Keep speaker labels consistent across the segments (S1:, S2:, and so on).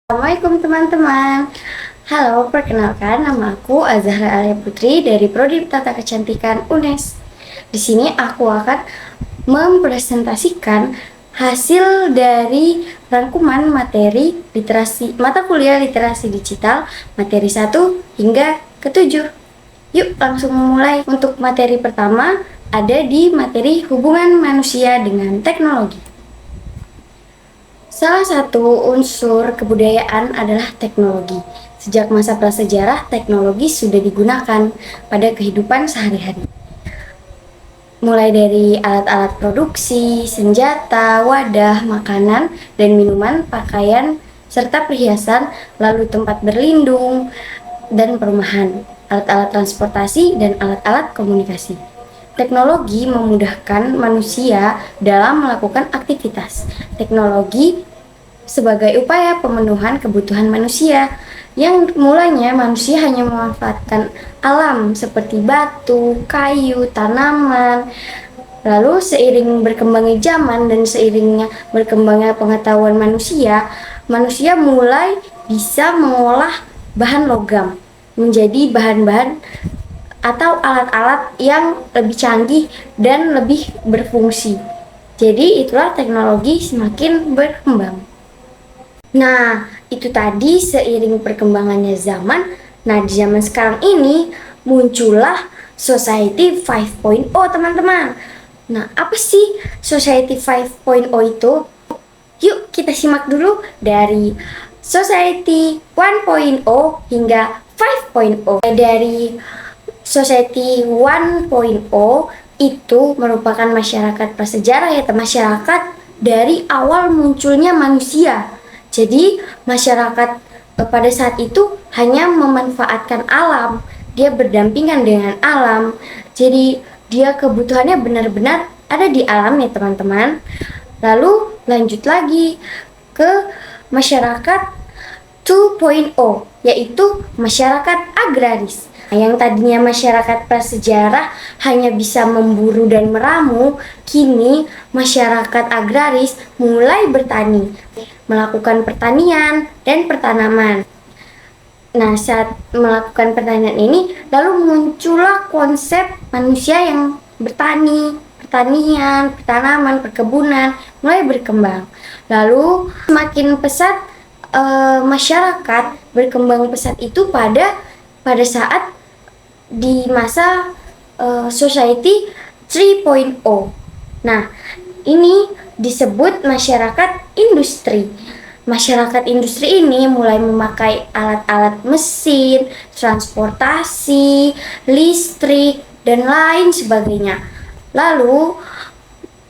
S1: Assalamualaikum teman-teman. Halo, perkenalkan nama aku Azahra Alia Putri dari Prodi Tata Kecantikan UNES. Di sini aku akan mempresentasikan hasil dari rangkuman materi literasi mata kuliah literasi digital materi 1 hingga ke-7. Yuk langsung mulai. Untuk materi pertama ada di materi hubungan manusia dengan teknologi. Salah satu unsur kebudayaan adalah teknologi. Sejak masa prasejarah, teknologi sudah digunakan pada kehidupan sehari-hari. Mulai dari alat-alat produksi, senjata, wadah, makanan, dan minuman, pakaian, serta perhiasan, lalu tempat berlindung, dan perumahan, alat-alat transportasi, dan alat-alat komunikasi. Teknologi memudahkan manusia dalam melakukan aktivitas. Teknologi sebagai upaya pemenuhan kebutuhan manusia, yang mulanya manusia hanya memanfaatkan alam seperti batu, kayu, tanaman. Lalu seiring berkembangnya zaman dan seiringnya berkembangnya pengetahuan manusia, manusia mulai bisa mengolah bahan logam menjadi bahan-bahan atau alat-alat yang lebih canggih dan lebih berfungsi. Jadi itulah teknologi semakin berkembang. Nah, itu tadi seiring perkembangannya zaman. Nah, di zaman sekarang ini muncullah Society 5.0, teman-teman. Nah, apa sih Society 5.0 itu? Yuk kita simak dulu dari Society 1.0 hingga 5.0. Dari Society 1.0 itu merupakan masyarakat prasejarah, ya, masyarakat dari awal munculnya manusia. Jadi masyarakat pada saat itu hanya memanfaatkan alam, dia berdampingan dengan alam. Jadi dia kebutuhannya benar-benar ada di alam, ya teman-teman. Lalu lanjut lagi ke masyarakat 2.0, yaitu masyarakat agraris. Yang tadinya masyarakat prasejarah hanya bisa memburu dan meramu, kini masyarakat agraris mulai bertani, melakukan pertanian dan pertanaman. Nah, saat melakukan pertanian ini, lalu muncullah konsep manusia yang bertani, pertanian, pertanaman, perkebunan mulai berkembang. Lalu semakin pesat masyarakat berkembang pesat itu pada saat di masa Society 3.0. Nah, ini disebut masyarakat industri. Masyarakat industri ini mulai memakai alat-alat mesin, transportasi, listrik, dan lain sebagainya. Lalu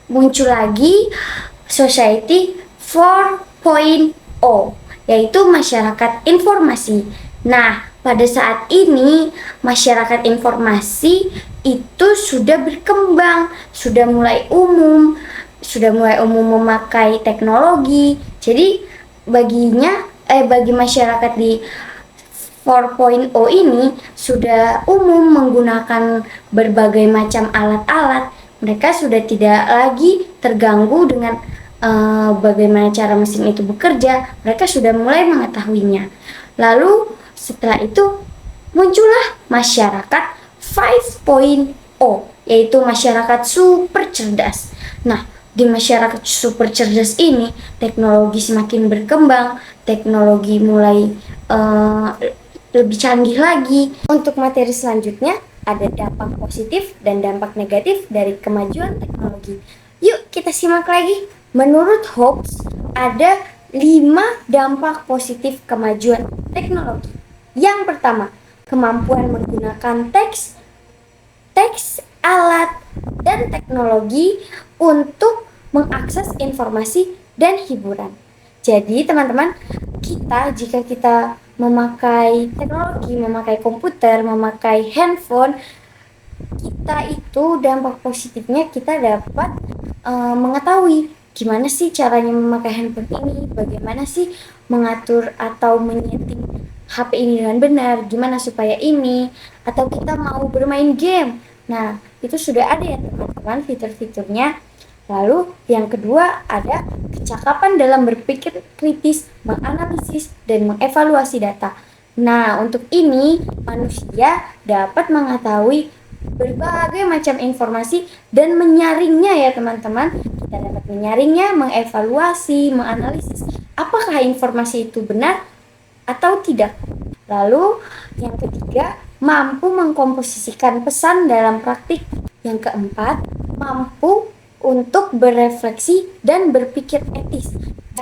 S1: muncul lagi Society 4.0, yaitu masyarakat informasi. Nah, pada saat ini masyarakat informasi itu sudah berkembang, sudah mulai umum memakai teknologi. Jadi bagi masyarakat di 4.0 ini sudah umum menggunakan berbagai macam alat-alat. Mereka sudah tidak lagi terganggu dengan bagaimana cara mesin itu bekerja. Mereka sudah mulai mengetahuinya. Lalu setelah itu muncullah masyarakat 5.0, yaitu masyarakat super cerdas. Nah, di masyarakat super cerdas ini teknologi semakin berkembang, teknologi mulai lebih canggih lagi. Untuk materi selanjutnya ada dampak positif dan dampak negatif dari kemajuan teknologi. Yuk kita simak lagi. Menurut Hobbes ada 5 dampak positif kemajuan teknologi. Yang pertama, kemampuan menggunakan teks, alat, dan teknologi untuk mengakses informasi dan hiburan. Jadi teman-teman, jika kita memakai teknologi, memakai komputer, memakai handphone, kita itu dampak positifnya kita dapat mengetahui gimana sih caranya memakai handphone ini, bagaimana sih mengatur atau menyeting HP ini dengan benar, gimana supaya ini, atau kita mau bermain game. Nah, itu sudah ada ya teman-teman fitur-fiturnya. Lalu yang kedua ada kecakapan dalam berpikir kritis, menganalisis, dan mengevaluasi data. Nah, untuk ini manusia dapat mengetahui berbagai macam informasi dan menyaringnya ya teman-teman. Kita dapat menyaringnya, mengevaluasi, menganalisis apakah informasi itu benar atau tidak. Lalu yang ketiga, mampu mengkomposisikan pesan dalam praktik. Yang keempat, mampu untuk berefleksi dan berpikir etis.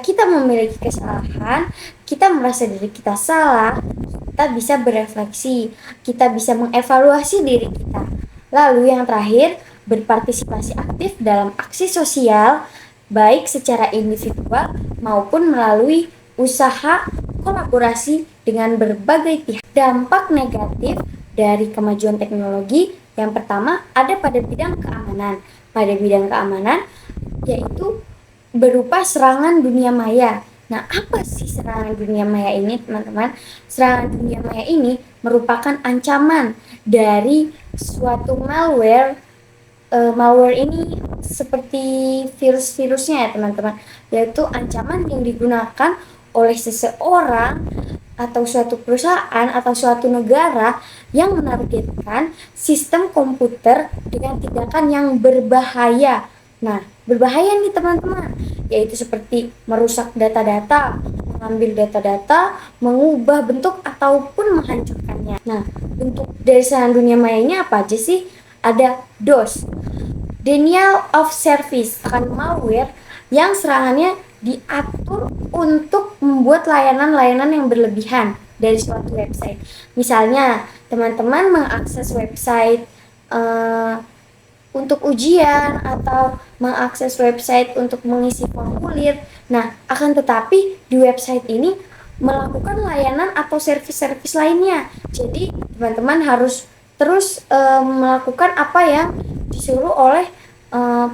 S1: Kita memiliki kesalahan, kita merasa diri kita salah, kita bisa berefleksi, kita bisa mengevaluasi diri kita. Lalu yang terakhir, berpartisipasi aktif dalam aksi sosial, baik secara individual maupun melalui usaha kolaborasi dengan berbagai pihak. Dampak negatif dari kemajuan teknologi yang pertama ada pada bidang keamanan. Pada bidang keamanan yaitu berupa serangan dunia maya. Nah, apa sih serangan dunia maya ini, teman-teman? Serangan dunia maya ini merupakan ancaman dari suatu malware. Malware ini seperti virus-virusnya ya, teman-teman, yaitu ancaman yang digunakan oleh seseorang atau suatu perusahaan atau suatu negara yang menargetkan sistem komputer dengan tindakan yang berbahaya. Nah, berbahaya nih teman-teman, yaitu seperti merusak data-data, mengambil data-data, mengubah bentuk ataupun menghancurkannya. Nah, bentuk dari serangan dunia maya ini apa aja sih? Ada DOS, Denial of Service, akan malware yang serangannya diatur untuk membuat layanan-layanan yang berlebihan dari suatu website. Misalnya, teman-teman mengakses website untuk ujian atau mengakses website untuk mengisi formulir. Nah, akan tetapi di website ini melakukan layanan atau servis-servis lainnya. Jadi, teman-teman harus terus melakukan apa yang disuruh oleh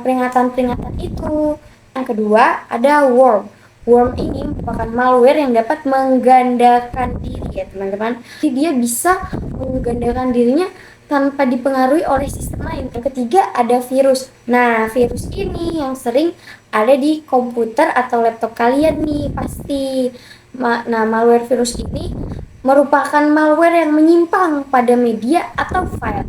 S1: peringatan-peringatan itu. Yang kedua, ada worm. Worm ini merupakan malware yang dapat menggandakan diri ya teman-teman. Jadi dia bisa menggandakan dirinya tanpa dipengaruhi oleh sistem lain. Yang ketiga, ada virus. Nah, virus ini yang sering ada di komputer atau laptop kalian nih pasti. Nah, malware virus ini merupakan malware yang menyimpang pada media atau file.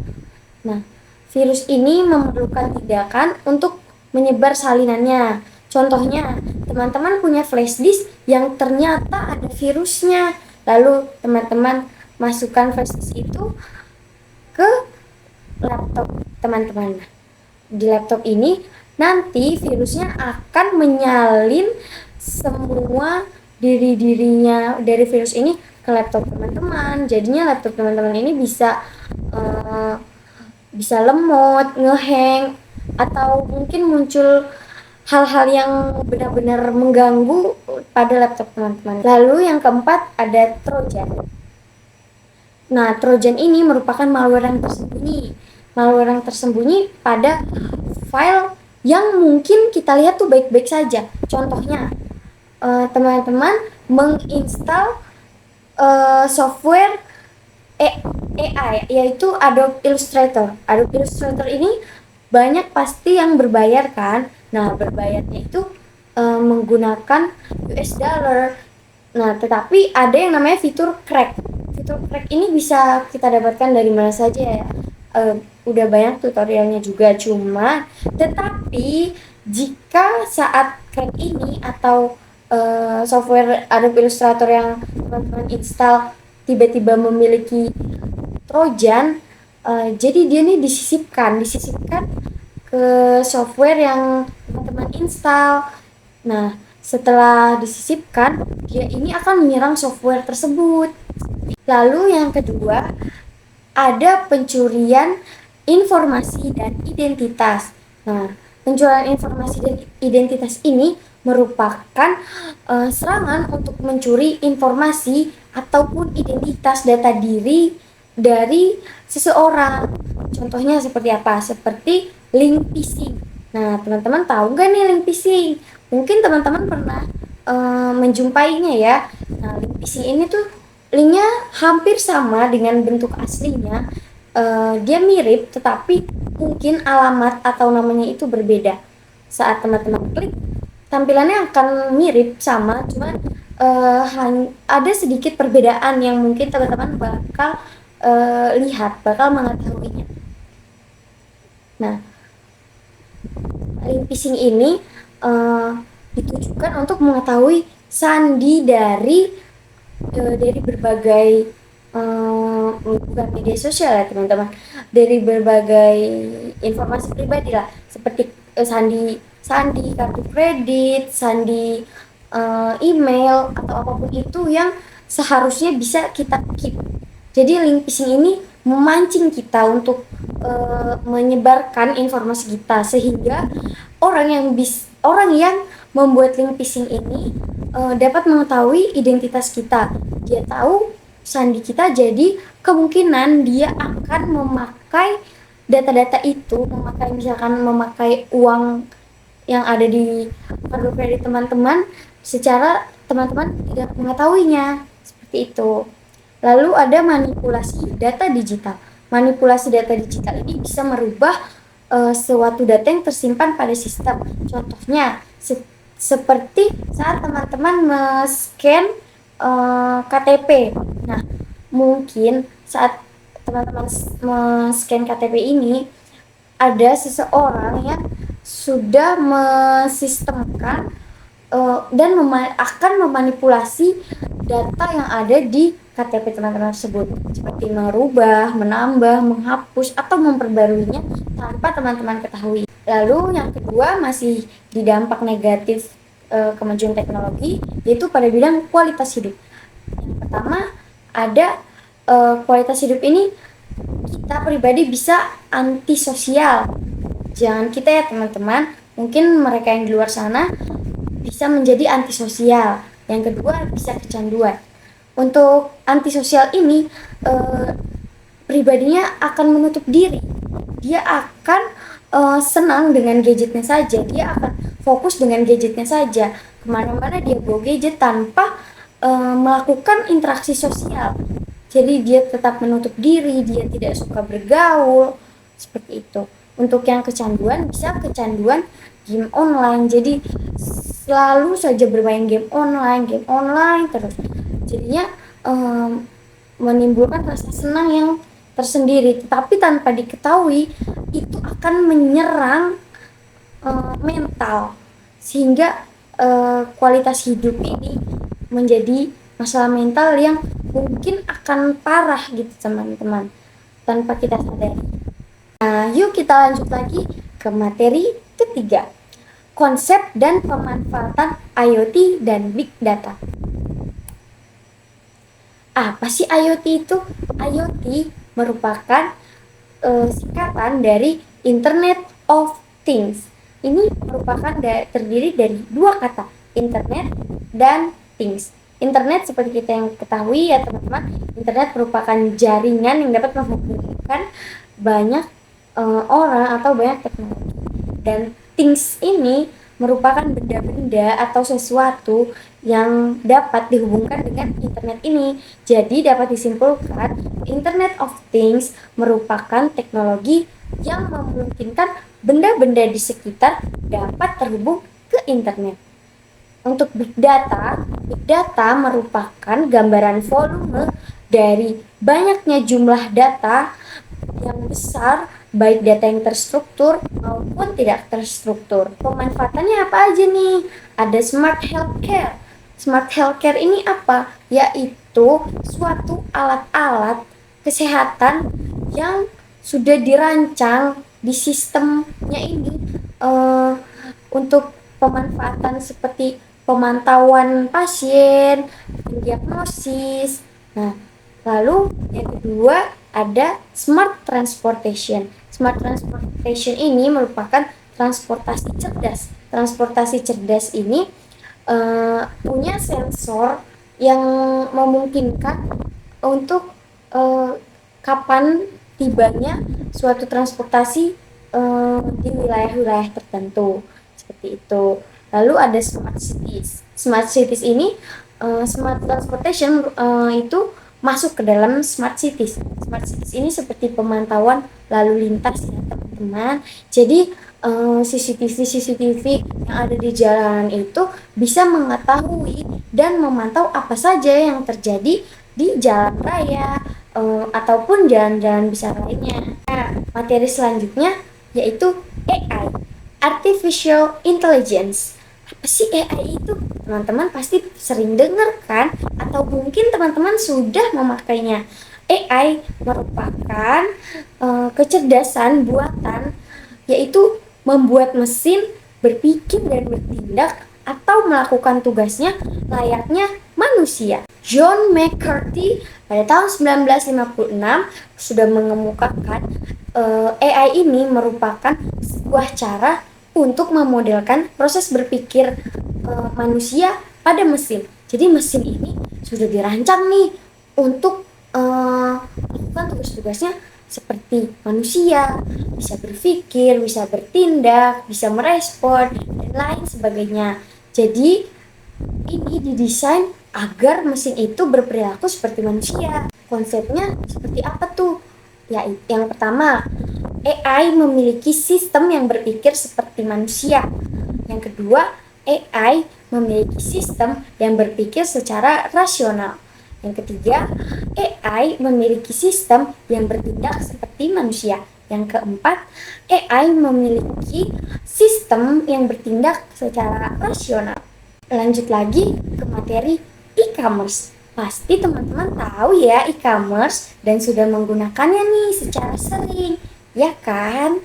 S1: Nah, virus ini memerlukan tindakan untuk menyebar salinannya. Contohnya, teman-teman punya flash disk yang ternyata ada virusnya. Lalu teman-teman masukkan flash disk itu ke laptop teman-teman. Di laptop ini nanti virusnya akan menyalin semua diri-dirinya dari virus ini ke laptop teman-teman. Jadinya laptop teman-teman ini bisa lemot, ngehang, atau mungkin muncul hal-hal yang benar-benar mengganggu pada laptop teman-teman. Lalu yang keempat ada Trojan. Nah, Trojan ini merupakan malware yang tersembunyi. Malware yang tersembunyi pada file yang mungkin kita lihat tuh baik-baik saja. Contohnya, teman-teman menginstal software AI, yaitu Adobe Illustrator. Adobe Illustrator ini banyak pasti yang berbayar kan. Nah, berbayarnya itu menggunakan US dollar. Nah, tetapi ada yang namanya fitur crack. Fitur crack ini bisa kita dapatkan dari mana saja ya. Udah banyak tutorialnya juga, cuma tetapi jika saat crack ini atau software Adobe Illustrator yang teman-teman install tiba-tiba memiliki Trojan, jadi dia nih disisipkan ke software yang teman-teman install. Nah, setelah disisipkan, dia ini akan menyerang software tersebut. Lalu yang kedua, ada pencurian informasi dan identitas. Nah, pencurian informasi dan identitas ini merupakan serangan untuk mencuri informasi ataupun identitas data diri dari seseorang. Contohnya seperti apa? Seperti link phishing. Nah, teman-teman tahu nggak nih link phishing? Mungkin teman-teman pernah menjumpainya ya. Nah, link phishing ini tuh linknya hampir sama dengan bentuk aslinya. Dia mirip, tetapi mungkin alamat atau namanya itu berbeda. saat teman-teman klik, tampilannya akan mirip sama, cuman ada sedikit perbedaan yang mungkin teman-teman bakal bakal mengetahuinya. Nah, link phishing ini ditujukan untuk mengetahui sandi dari berbagai bukan media sosial ya teman-teman, dari berbagai informasi pribadi lah, seperti sandi kartu kredit, sandi email atau apapun itu yang seharusnya bisa kita keep. Jadi link phishing ini memancing kita untuk menyebarkan informasi kita, sehingga orang yang membuat link phishing ini dapat mengetahui identitas kita. Dia tahu sandi kita, jadi kemungkinan dia akan memakai data-data itu, memakai uang yang ada di kartu kredit teman-teman secara teman-teman tidak mengetahuinya, seperti itu. Lalu ada manipulasi data digital. Manipulasi data digital ini bisa merubah suatu data yang tersimpan pada sistem. Contohnya seperti saat teman-teman men-scan KTP. Nah, mungkin saat teman-teman men-scan KTP ini ada seseorang yang sudah mensistemkan dan akan memanipulasi data yang ada di KTP teman-teman tersebut, seperti merubah, menambah, menghapus, atau memperbaruinya tanpa teman-teman ketahui. Lalu yang kedua masih di dampak negatif kemajuan teknologi, yaitu pada bidang kualitas hidup. Yang pertama ada kualitas hidup ini kita pribadi bisa antisosial. Jangan kita ya teman-teman, mungkin mereka yang di luar sana bisa menjadi antisosial. Yang kedua bisa kecanduan. Untuk antisosial ini pribadinya akan menutup diri. Dia akan senang dengan gadgetnya saja. Dia akan fokus dengan gadgetnya saja. Kemana-mana dia bawa gadget tanpa melakukan interaksi sosial. Jadi dia tetap menutup diri, dia tidak suka bergaul, seperti itu. Untuk yang kecanduan, bisa kecanduan game online. Jadi selalu saja bermain game online terus. Jadinya menimbulkan rasa senang yang tersendiri, tetapi tanpa diketahui itu akan menyerang mental, sehingga kualitas hidup ini menjadi masalah mental yang mungkin akan parah gitu teman-teman, tanpa kita sadari. Nah, yuk kita lanjut lagi ke materi ketiga, konsep dan pemanfaatan IoT dan Big Data. Apa sih IoT itu? IoT merupakan singkatan dari Internet of Things. Ini merupakan terdiri dari dua kata, internet dan things. Internet seperti kita yang ketahui ya teman-teman, internet merupakan jaringan yang dapat menghubungkan banyak orang atau banyak teknologi. Dan things ini merupakan benda-benda atau sesuatu yang dapat dihubungkan dengan internet ini. Jadi dapat disimpulkan Internet of Things merupakan teknologi yang memungkinkan benda-benda di sekitar dapat terhubung ke internet. Untuk Big Data merupakan gambaran volume dari banyaknya jumlah data yang besar, baik data yang terstruktur maupun tidak terstruktur. Pemanfaatannya apa aja nih? Ada smart healthcare. Smart healthcare ini apa? Yaitu suatu alat-alat kesehatan yang sudah dirancang di sistemnya ini untuk pemanfaatan seperti pemantauan pasien, diagnosis. Nah, lalu yang kedua ada smart transportation. Smart transportation ini merupakan transportasi cerdas. Transportasi cerdas ini punya sensor yang memungkinkan untuk kapan tibanya suatu transportasi di wilayah-wilayah tertentu, seperti itu. Lalu ada smart cities. Smart cities ini smart transportation itu masuk ke dalam smart cities. Smart cities ini seperti pemantauan lalu lintas ya teman-teman. Jadi CCTV yang ada di jalanan itu bisa mengetahui dan memantau apa saja yang terjadi di jalan raya ataupun jalan-jalan besar lainnya. Nah, materi selanjutnya yaitu AI, Artificial Intelligence. Apa sih AI itu? Teman-teman pasti sering dengar kan? Atau mungkin teman-teman sudah memakainya. AI merupakan kecerdasan buatan, yaitu membuat mesin berpikir dan bertindak atau melakukan tugasnya layaknya manusia. John McCarthy pada tahun 1956 sudah mengemukakan AI ini merupakan sebuah cara untuk memodelkan proses berpikir manusia pada mesin. Jadi mesin ini sudah dirancang nih untuk melakukan tugas-tugasnya seperti manusia, bisa berpikir, bisa bertindak, bisa merespon, dan lain sebagainya. Jadi ini didesain agar mesin itu berperilaku seperti manusia. Konsepnya seperti apa tuh? Ya, yang pertama, AI memiliki sistem yang berpikir seperti manusia. Yang kedua, AI memiliki sistem yang berpikir secara rasional. Yang ketiga, AI memiliki sistem yang bertindak seperti manusia. Yang keempat, AI memiliki sistem yang bertindak secara rasional. Lanjut lagi ke materi e-commerce. Pasti teman-teman tahu ya e-commerce dan sudah menggunakannya nih secara sering, ya kan?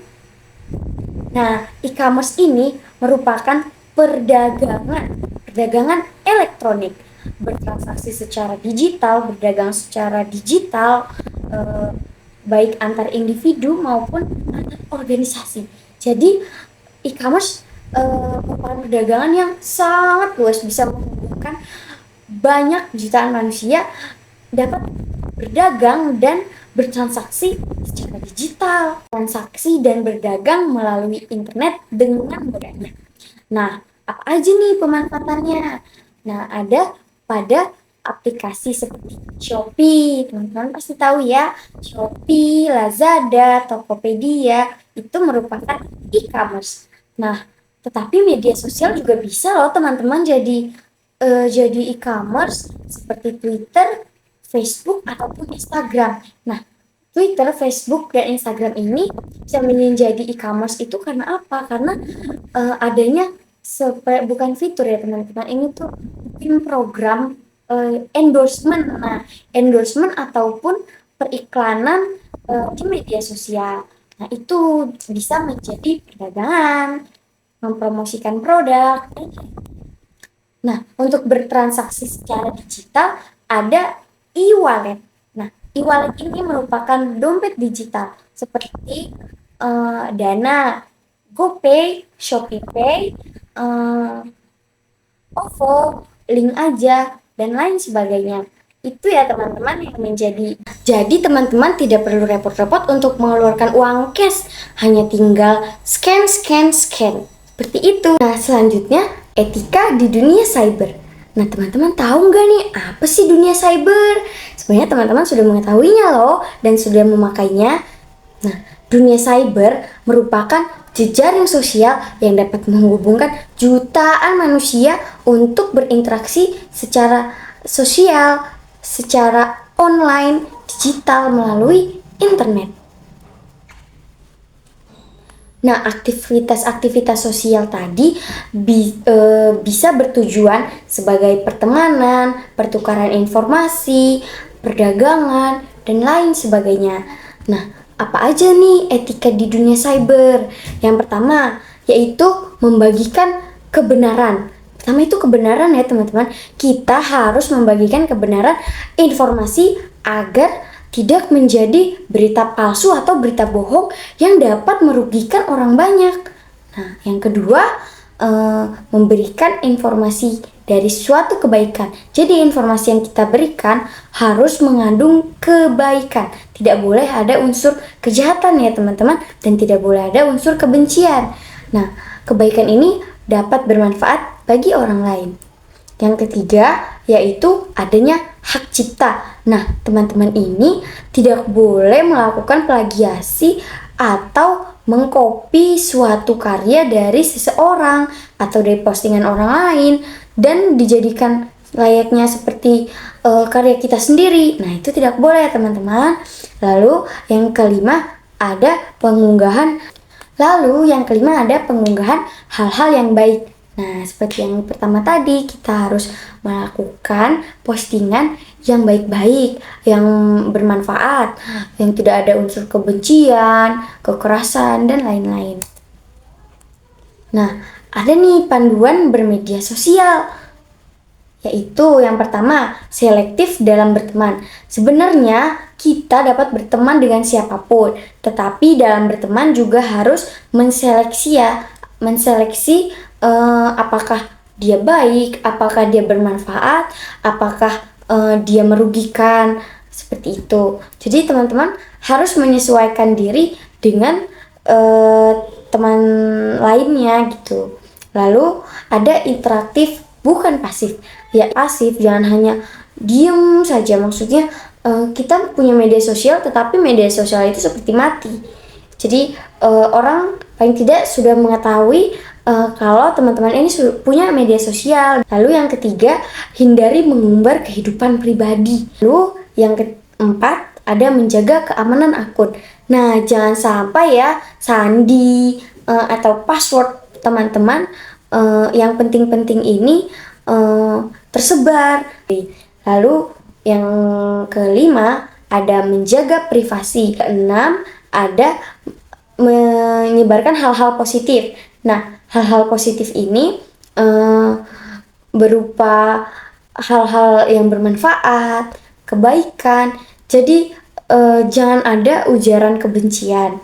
S1: Nah, e-commerce ini merupakan perdagangan elektronik, bertransaksi secara digital, berdagang secara digital, baik antar individu maupun antar organisasi. Jadi e-commerce merupakan perdagangan yang sangat luas, bisa menghubungkan banyak jutaan manusia dapat berdagang dan bertransaksi secara digital, transaksi dan berdagang melalui internet dengan mudahnya. Nah, apa aja nih pemanfaatannya? Nah, ada pada aplikasi seperti Shopee, teman-teman pasti tahu ya, Shopee, Lazada, Tokopedia, itu merupakan e-commerce. Nah, tetapi media sosial juga bisa loh teman-teman jadi e-commerce seperti Twitter, Facebook, ataupun Instagram. Nah, Twitter, Facebook, dan Instagram ini bisa menjadi e-commerce itu karena apa? Karena adanya bukan fitur ya teman-teman, ini tuh mungkin program endorsement. Nah, endorsement ataupun periklanan di media sosial. Nah, itu bisa menjadi perdagangan, mempromosikan produk. Nah, untuk bertransaksi secara digital ada e-wallet. Nah, e-wallet ini merupakan dompet digital seperti Dana, GoPay, ShopeePay, OVO, Link Aja, dan lain sebagainya. Itu ya teman-teman yang menjadi. Jadi teman-teman tidak perlu repot-repot untuk mengeluarkan uang cash, hanya tinggal scan. Seperti itu. Nah, selanjutnya etika di dunia cyber. Nah, teman-teman tahu nggak nih apa sih dunia cyber? Sebenarnya teman-teman sudah mengetahuinya loh dan sudah memakainya. Nah, dunia cyber merupakan jejaring sosial yang dapat menghubungkan jutaan manusia untuk berinteraksi secara sosial, secara online, digital melalui internet. Nah, aktivitas-aktivitas sosial tadi bisa bertujuan sebagai pertemanan, pertukaran informasi, perdagangan, dan lain sebagainya. Nah, apa aja nih etika di dunia cyber? Yang pertama, yaitu membagikan kebenaran. Pertama itu kebenaran ya teman-teman. Kita harus membagikan kebenaran informasi agar tidak menjadi berita palsu atau berita bohong yang dapat merugikan orang banyak. Nah, yang kedua, memberikan informasi dari suatu kebaikan. Jadi informasi yang kita berikan harus mengandung kebaikan. Tidak boleh ada unsur kejahatan ya teman-teman, dan tidak boleh ada unsur kebencian. Nah, kebaikan ini dapat bermanfaat bagi orang lain. Yang ketiga, yaitu adanya hak cipta. Nah, teman-teman ini tidak boleh melakukan plagiasi atau mengcopy suatu karya dari seseorang atau dari postingan orang lain dan dijadikan layaknya seperti karya kita sendiri. Nah, itu tidak boleh ya teman-teman. Lalu yang kelima ada pengunggahan hal-hal yang baik. Nah, seperti yang pertama tadi, kita harus melakukan postingan yang baik-baik, yang bermanfaat, yang tidak ada unsur kebencian, kekerasan, dan lain-lain. Nah, ada nih panduan bermedia sosial, yaitu yang pertama, selektif dalam berteman. Sebenarnya kita dapat berteman dengan siapapun, tetapi dalam berteman juga harus menseleksi apakah dia baik, apakah dia bermanfaat, apakah dia merugikan, seperti itu. Jadi teman-teman harus menyesuaikan diri dengan teman lainnya gitu. Lalu ada interaktif bukan pasif. Ya pasif, jangan hanya diem saja. Maksudnya kita punya media sosial, tetapi media sosial itu seperti mati. Jadi orang paling tidak sudah mengetahui kalau teman-teman ini punya media sosial. Lalu yang ketiga, hindari mengumbar kehidupan pribadi. Lalu yang keempat, ada menjaga keamanan akun. Nah, jangan sampai ya sandi atau password teman-teman yang penting-penting ini tersebar. Lalu yang kelima ada menjaga privasi. Keenam ada menyebarkan hal-hal positif. Nah, hal-hal positif ini berupa hal-hal yang bermanfaat, kebaikan. Jadi jangan ada ujaran kebencian.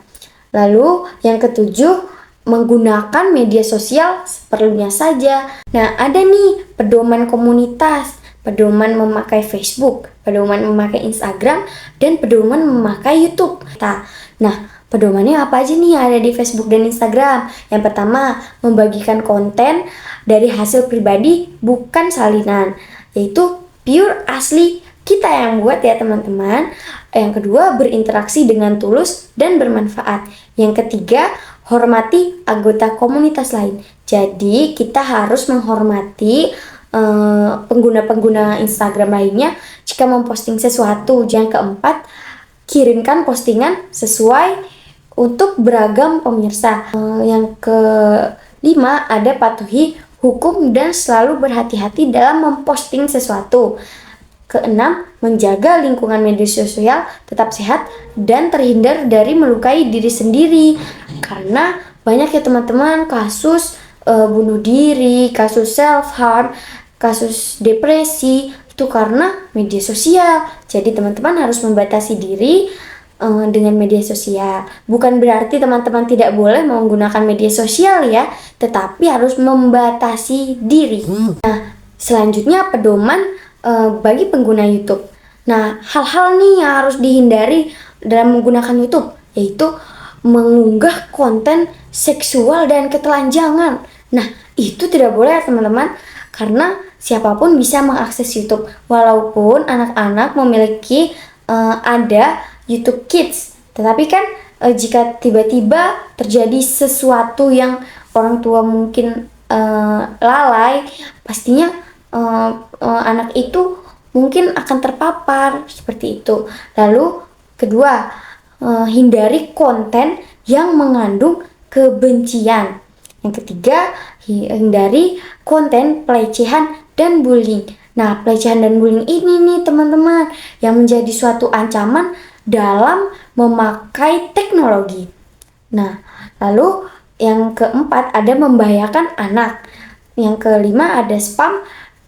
S1: Lalu yang ketujuh, menggunakan media sosial seperlunya saja. Nah, ada nih pedoman komunitas, pedoman memakai Facebook, pedoman memakai Instagram, dan pedoman memakai YouTube. Nah, pedomannya apa aja nih yang ada di Facebook dan Instagram? Yang pertama, membagikan konten dari hasil pribadi bukan salinan, yaitu pure asli kita yang buat ya teman-teman. Yang kedua, berinteraksi dengan tulus dan bermanfaat. Yang ketiga, hormati anggota komunitas lain. Jadi kita harus menghormati pengguna-pengguna Instagram lainnya jika memposting sesuatu. Yang keempat, kirimkan postingan sesuai untuk beragam pemirsa. Yang kelima, ada patuhi hukum dan selalu berhati-hati dalam memposting sesuatu. Keenam, menjaga lingkungan media sosial tetap sehat dan terhindar dari melukai diri sendiri. Karena banyak ya teman-teman kasus bunuh diri, kasus self-harm, kasus depresi, itu karena media sosial. Jadi teman-teman harus membatasi diri dengan media sosial. Bukan berarti teman-teman tidak boleh menggunakan media sosial ya, tetapi harus membatasi diri. Nah, selanjutnya pedoman bagi pengguna YouTube. Nah, hal-hal nih yang harus dihindari dalam menggunakan YouTube, yaitu mengunggah konten seksual dan ketelanjangan. Nah, itu tidak boleh ya teman-teman, karena siapapun bisa mengakses YouTube. Walaupun anak-anak memiliki ada YouTube Kids, tetapi kan jika tiba-tiba terjadi sesuatu yang orang tua mungkin lalai, pastinya anak itu mungkin akan terpapar seperti itu. Lalu kedua, hindari konten yang mengandung kebencian. Yang ketiga, hindari konten pelecehan dan bullying. Nah, pelecehan dan bullying ini nih teman-teman yang menjadi suatu ancaman dalam memakai teknologi. Nah, lalu yang keempat ada membahayakan anak. Yang kelima ada spam.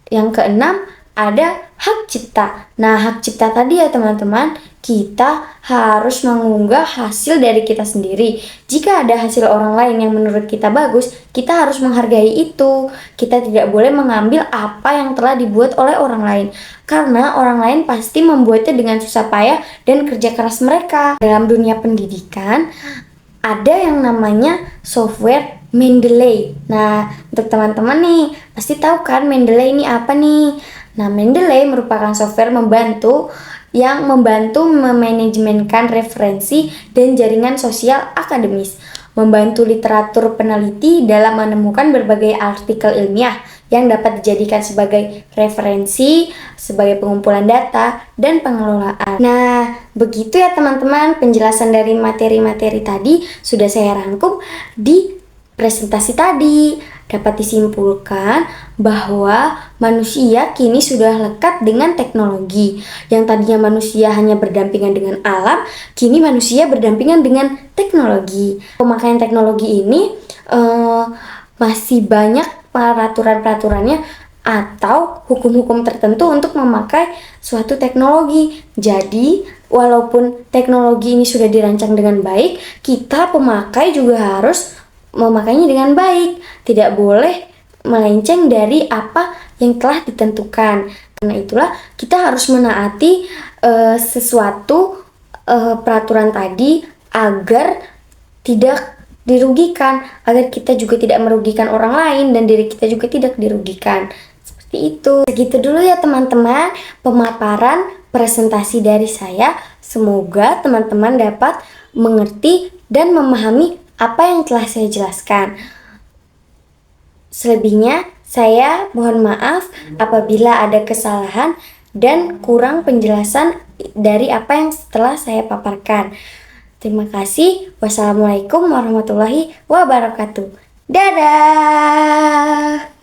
S1: Yang keenam ada hak cipta. Nah, hak cipta tadi ya teman-teman, kita harus mengunggah hasil dari kita sendiri. Jika ada hasil orang lain yang menurut kita bagus, kita harus menghargai itu. Kita tidak boleh mengambil apa yang telah dibuat oleh orang lain, karena orang lain pasti membuatnya dengan susah payah dan kerja keras mereka. Dalam dunia pendidikan, ada yang namanya software Mendeley. Nah, untuk teman-teman nih, pasti tahu kan Mendeley ini apa nih? Nah, Mendeley merupakan software yang membantu memanajemenkan referensi dan jaringan sosial akademis. membantu literatur peneliti dalam menemukan berbagai artikel ilmiah yang dapat dijadikan sebagai referensi, sebagai pengumpulan data, dan pengelolaan. Nah, begitu ya teman-teman, penjelasan dari materi-materi tadi sudah saya rangkum di presentasi tadi. Dapat disimpulkan bahwa manusia kini sudah lekat dengan teknologi. Yang tadinya manusia hanya berdampingan dengan alam, kini manusia berdampingan dengan teknologi. Pemakaian teknologi ini masih banyak peraturan-peraturannya atau hukum-hukum tertentu untuk memakai suatu teknologi. Jadi, walaupun teknologi ini sudah dirancang dengan baik, kita pemakai juga harus memakainya dengan baik. Tidak boleh melenceng dari apa yang telah ditentukan. Karena itulah kita harus menaati sesuatu peraturan tadi agar tidak dirugikan, agar kita juga tidak merugikan orang lain dan diri kita juga tidak dirugikan. Seperti itu. Segitu dulu ya teman-teman pemaparan presentasi dari saya. Semoga teman-teman dapat mengerti dan memahami apa yang telah saya jelaskan. Selebihnya saya mohon maaf apabila ada kesalahan dan kurang penjelasan dari apa yang telah saya paparkan. Terima kasih. Wassalamualaikum warahmatullahi wabarakatuh. Dadah.